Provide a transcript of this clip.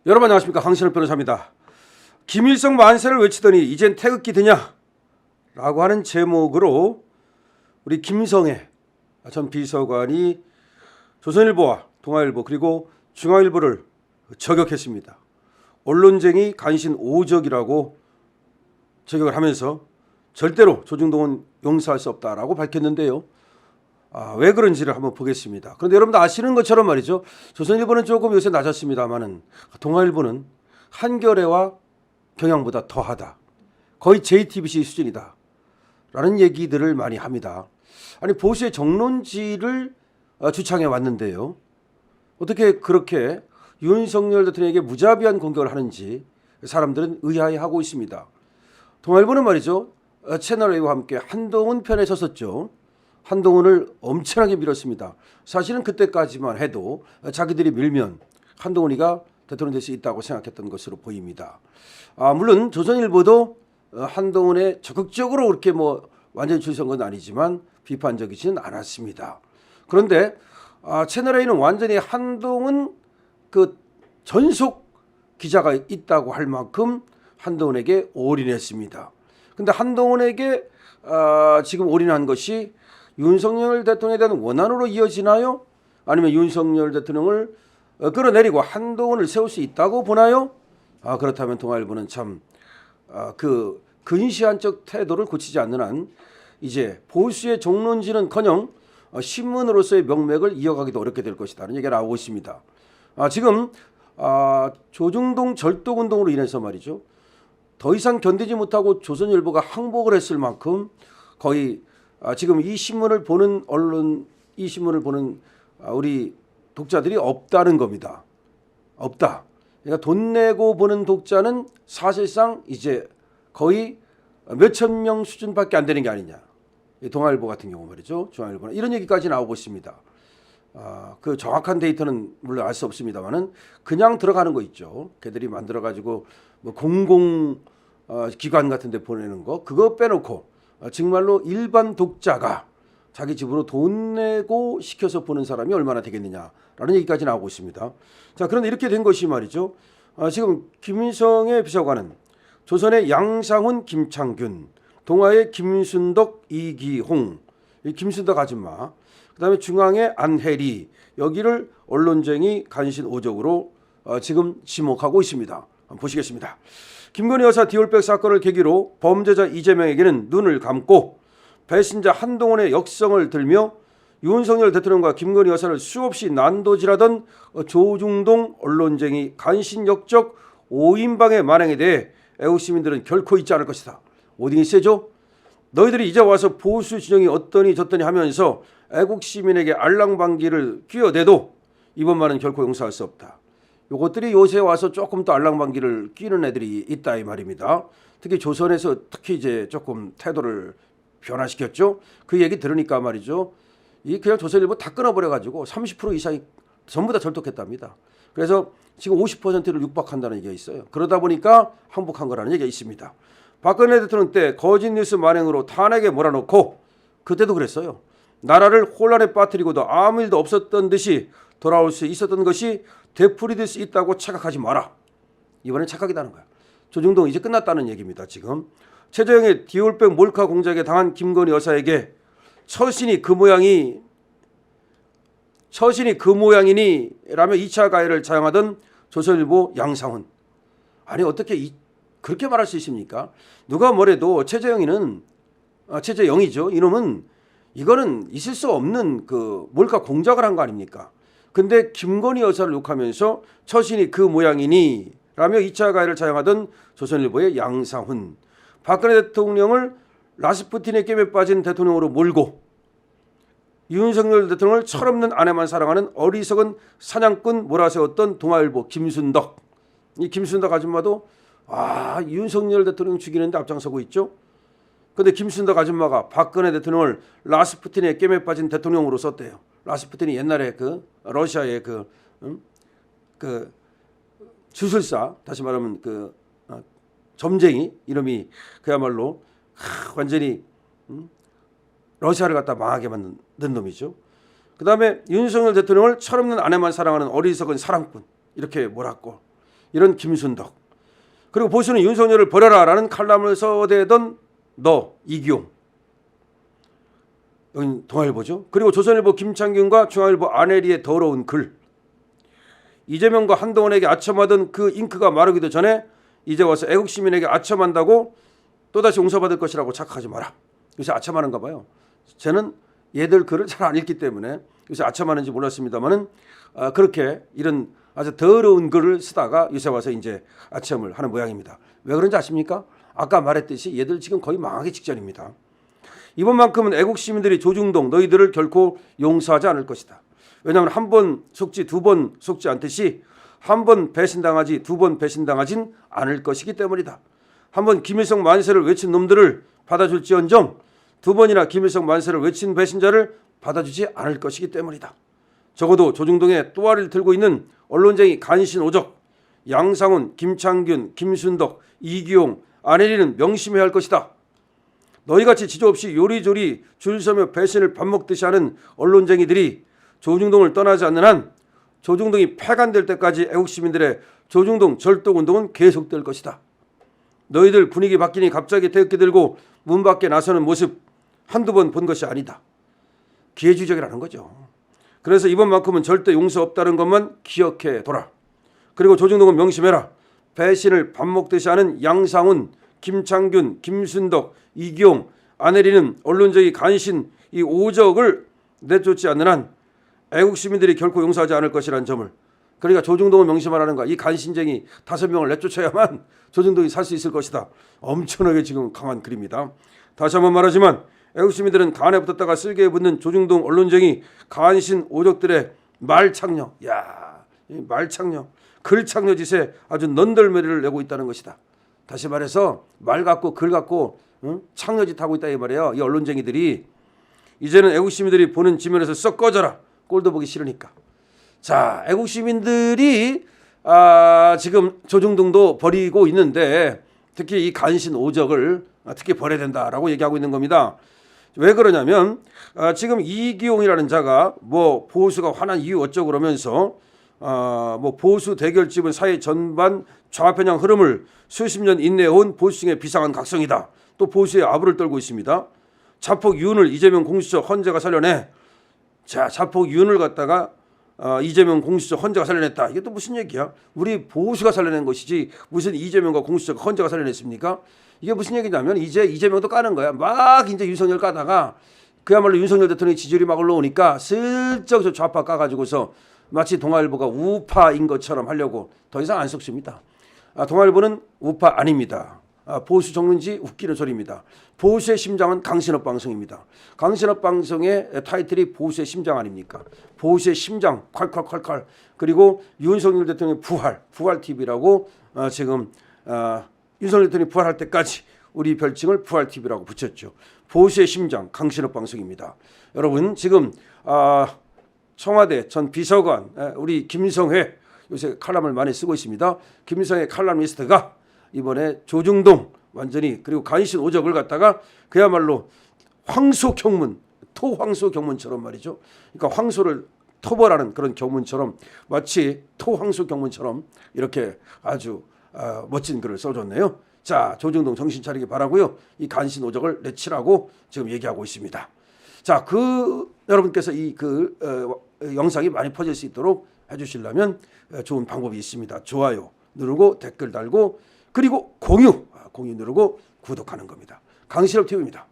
여러분 안녕하십니까, 강신업 변호사입니다. 김일성 만세를 외치더니 이젠 태극기 드냐? 라고 하는 제목으로 우리 김성애 전 비서관이 조선일보와 동아일보 그리고 중앙일보를 저격했습니다. 언론쟁이 간신 오적이라고 저격을 하면서 절대로 조중동은 용서할 수 없다라고 밝혔는데요. 왜 그런지를 한번 보겠습니다. 그런데 여러분도 아시는 것처럼 말이죠. 조선일보는 조금 요새 낮았습니다만은 동아일보는 한겨레와 경향보다 더하다. 거의 JTBC 수준이다. 라는 얘기들을 많이 합니다. 아니, 보수의 정론지를 주창해 왔는데요. 어떻게 그렇게 윤석열 대통령에게 무자비한 공격을 하는지 사람들은 의아해하고 있습니다. 동아일보는 말이죠. 채널A와 함께 한동훈 편에 섰었죠. 한동훈을 엄청나게 밀었습니다. 사실은 그때까지만 해도 자기들이 밀면 한동훈이가 대통령 될 수 있다고 생각했던 것으로 보입니다. 물론 조선일보도 한동훈에 적극적으로 그렇게 완전히 줄선 건 아니지만 비판적이지는 않았습니다. 그런데 채널A는 완전히 한동훈 그 전속 기자가 있다고 할 만큼 한동훈에게 올인했습니다. 그런데 한동훈에게 지금 올인한 것이 윤석열 대통령에 대한 원한으로 이어지나요? 아니면 윤석열 대통령을 끌어내리고 한동훈을 세울 수 있다고 보나요? 그렇다면 동아일보는 참 그 근시안적 태도를 고치지 않는 한 이제 보수의 정론지는커녕 신문으로서의 명맥을 이어가기도 어렵게 될 것이다는 얘기가 나오고 있습니다. 지금 조중동 절도운동으로 인해서 말이죠. 더 이상 견디지 못하고 조선일보가 항복을 했을 만큼 거의 지금 이 신문을 보는 언론, 이 신문을 보는 우리 독자들이 없다는 겁니다. 없다. 그러니까 돈 내고 보는 독자는 사실상 이제 거의 몇천 명 수준밖에 안 되는 게 아니냐. 동아일보 같은 경우 말이죠. 중앙일보는 이런 얘기까지 나오고 있습니다. 그 정확한 데이터는 물론 알 수 없습니다만은 그냥 들어가는 거 있죠. 걔들이 만들어 가지고 공공 기관 같은 데 보내는 거 그거 빼놓고 정말로 일반 독자가 자기 집으로 돈 내고 시켜서 보는 사람이 얼마나 되겠느냐라는 얘기까지 나오고 있습니다. 자, 그런데 이렇게 된 것이 말이죠. 지금 김일성의 비서관은 조선의 양상훈, 김창균, 동아의 김순덕, 이기홍, 김순덕 아줌마, 그다음에 중앙의 안혜리, 여기를 언론쟁이 간신 오적으로 지금 지목하고 있습니다. 한번 보시겠습니다. 김건희 여사 디올백 사건을 계기로 범죄자 이재명에게는 눈을 감고 배신자 한동훈의 역성을 들며 윤석열 대통령과 김건희 여사를 수없이 난도질하던 조중동 언론쟁이 간신 역적 5인방의 만행에 대해 애국 시민들은 결코 잊지 않을 것이다. 오딩이 세죠? 너희들이 이제 와서 보수 진영이 어떠니 저떠니 하면서 애국 시민에게 알랑방기를 끼어대도 이번만은 결코 용서할 수 없다. 요것들이 요새 와서 조금 더 알랑방기를 끼는 애들이 있다 이 말입니다. 특히 조선에서 특히 이제 조금 태도를 변화시켰죠. 그 얘기 들으니까 말이죠. 이 그냥 조선일보 다 끊어버려가지고 30% 이상이 전부 다 절독했답니다. 그래서 지금 50%를 육박한다는 얘기가 있어요. 그러다 보니까 항복한 거라는 얘기가 있습니다. 박근혜 대통령 때 거짓 뉴스 만행으로 탄핵에 몰아넣고 그때도 그랬어요. 나라를 혼란에 빠뜨리고도 아무 일도 없었던 듯이 돌아올 수 있었던 것이 되풀이될 수 있다고 착각하지 마라. 이번엔 착각이다는 거야. 조중동 이제 끝났다는 얘기입니다. 지금 최재형의 디올백 몰카 공작에 당한 김건희 여사에게 처신이 그 모양이니 라며 2차 가해를 자행하던 조선일보 양상훈. 아니 어떻게 그렇게 말할 수 있습니까? 누가 뭐래도 최재영이죠. 이놈은 이거는 있을 수 없는 그 몰카 공작을 한 거 아닙니까? 근데 김건희 여사를 욕하면서 처신이 그 모양이니 라며 2차 가해를 자행하던 조선일보의 양상훈. 박근혜 대통령을 라스푸틴의 게임에 빠진 대통령으로 몰고 윤석열 대통령을 철없는 아내만 사랑하는 어리석은 사냥꾼 몰아세웠던 동아일보 김순덕. 이 김순덕 아줌마도 윤석열 대통령 죽이는데 앞장서고 있죠. 그런데 김순덕 아줌마가 박근혜 대통령을 라스푸틴의 게임에 빠진 대통령으로 썼대요. 라스푸틴이 옛날에 그 러시아의 그 주술사, 다시 말하면 그 점쟁이 이름이 그야말로 완전히 러시아를 갖다 망하게 만든 놈이죠. 그 다음에 윤석열 대통령을 철없는 아내만 사랑하는 어리석은 사랑꾼 이렇게 몰았고 이런 김순덕, 그리고 보수는 윤석열을 버려라라는 칼럼을 써대던 너 이기용, 여기 동아일보죠. 그리고 조선일보 김창균과 중앙일보 안혜리의 더러운 글, 이재명과 한동훈에게 아첨하던 그 잉크가 마르기도 전에 이제 와서 애국시민에게 아첨한다고 또다시 용서받을 것이라고 착각하지 마라. 요새 아첨하는가 봐요. 저는 얘들 글을 잘 안 읽기 때문에 요새 아첨하는지 몰랐습니다만은 그렇게 이런 아주 더러운 글을 쓰다가 요새 와서 이제 아첨을 하는 모양입니다. 왜 그런지 아십니까? 아까 말했듯이 얘들 지금 거의 망하기 직전입니다. 이번만큼은 애국 시민들이 조중동 너희들을 결코 용서하지 않을 것이다. 왜냐하면 한 번 속지 두 번 속지 않듯이 한 번 배신당하지 두 번 배신당하진 않을 것이기 때문이다. 한 번 김일성 만세를 외친 놈들을 받아줄지언정 두 번이나 김일성 만세를 외친 배신자를 받아주지 않을 것이기 때문이다. 적어도 조중동에 또아리를 들고 있는 언론쟁이 간신오적, 양상훈, 김창균, 김순덕, 이기용, 안혜리는 명심해야 할 것이다. 너희같이 지조없이 요리조리 줄 서며 배신을 밥 먹듯이 하는 언론쟁이들이 조중동을 떠나지 않는 한 조중동이 폐간될 때까지 애국시민들의 조중동 절독운동은 계속될 것이다. 너희들 분위기 바뀌니 갑자기 태극기 들고 문 밖에 나서는 모습 한두 번 본 것이 아니다. 기회주의적이라는 거죠. 그래서 이번만큼은 절대 용서 없다는 것만 기억해 둬라. 그리고 조중동은 명심해라. 배신을 밥 먹듯이 하는 양상훈, 김창균, 김순덕, 이기용, 안혜리는 언론적인 간신 이 오적을 내쫓지 않는 한 애국 시민들이 결코 용서하지 않을 것이라는 점을, 그러니까 조중동을 명심하라는 거야. 이 간신쟁이 5명을 내쫓아야만 조중동이 살 수 있을 것이다. 엄청나게 지금 강한 글입니다. 다시 한번 말하지만 애국 시민들은 간에 붙었다가 쓸개에 붙는 조중동 언론쟁이 간신 오적들의 말창녀, 말창녀, 글창녀 짓에 아주 넌덜머리를 내고 있다는 것이다. 다시 말해서 말 갖고 글 갖고 창녀짓 하고 있다 이 말이에요. 이 언론쟁이들이 이제는 애국 시민들이 보는 지면에서 썩 꺼져라. 꼴도 보기 싫으니까. 자, 애국 시민들이 지금 조중동도 버리고 있는데 특히 이 간신 오적을 특히 버려야 된다라고 얘기하고 있는 겁니다. 왜 그러냐면 지금 이기용이라는 자가 뭐 보수가 화난 이유 어쩌고 그러면서 뭐 보수 대결집은 사회 전반 좌편향 흐름을 수십 년 인내해온 보수층의 비상한 각성이다. 또 보수의 아부를 떨고 있습니다. 자폭 윤을 이재명 공수처 헌재가 살려내. 자, 자폭 윤을 갖다가 이재명 공수처 헌재가 살려냈다. 이게 또 무슨 얘기야? 우리 보수가 살려낸 것이지 무슨 이재명과 공수처가 헌재가 살려냈습니까? 이게 무슨 얘기냐면 이제 이재명도 까는 거야. 막 이제 윤석열 까다가 그야말로 윤석열 대통령의 지지율이 막 올라오니까 슬쩍 저 좌파 까가지고서 마치 동아일보가 우파인 것처럼 하려고 더 이상 안 섞습니다. 동아일보는 우파 아닙니다. 보수 적는지 웃기는 소리입니다. 보수의 심장은 강신업 방송입니다. 강신업 방송의 타이틀이 보수의 심장 아닙니까? 보수의 심장 콸콸콸콸. 그리고 윤석열 대통령의 부활 TV라고 지금 윤석열 대통령이 부활할 때까지 우리 별칭을 부활 TV라고 붙였죠. 보수의 심장 강신업 방송입니다. 여러분 지금 청와대 전 비서관 우리 김성회 요새 칼럼을 많이 쓰고 있습니다. 김성회 칼럼니스트가 이번에 조중동 완전히 그리고 간신 오적을 갖다가 그야말로 황소 경문, 토황소 경문처럼 말이죠. 그러니까 황소를 토벌하는 그런 경문처럼 마치 토황소 경문처럼 이렇게 아주 멋진 글을 써줬네요. 자, 조중동 정신 차리기 바라고요. 이 간신 오적을 내치라고 지금 얘기하고 있습니다. 자, 여러분께서 이 영상이 많이 퍼질 수 있도록 해주시려면 좋은 방법이 있습니다. 좋아요 누르고 댓글 달고 그리고 공유 누르고 구독하는 겁니다. 강신업 TV입니다.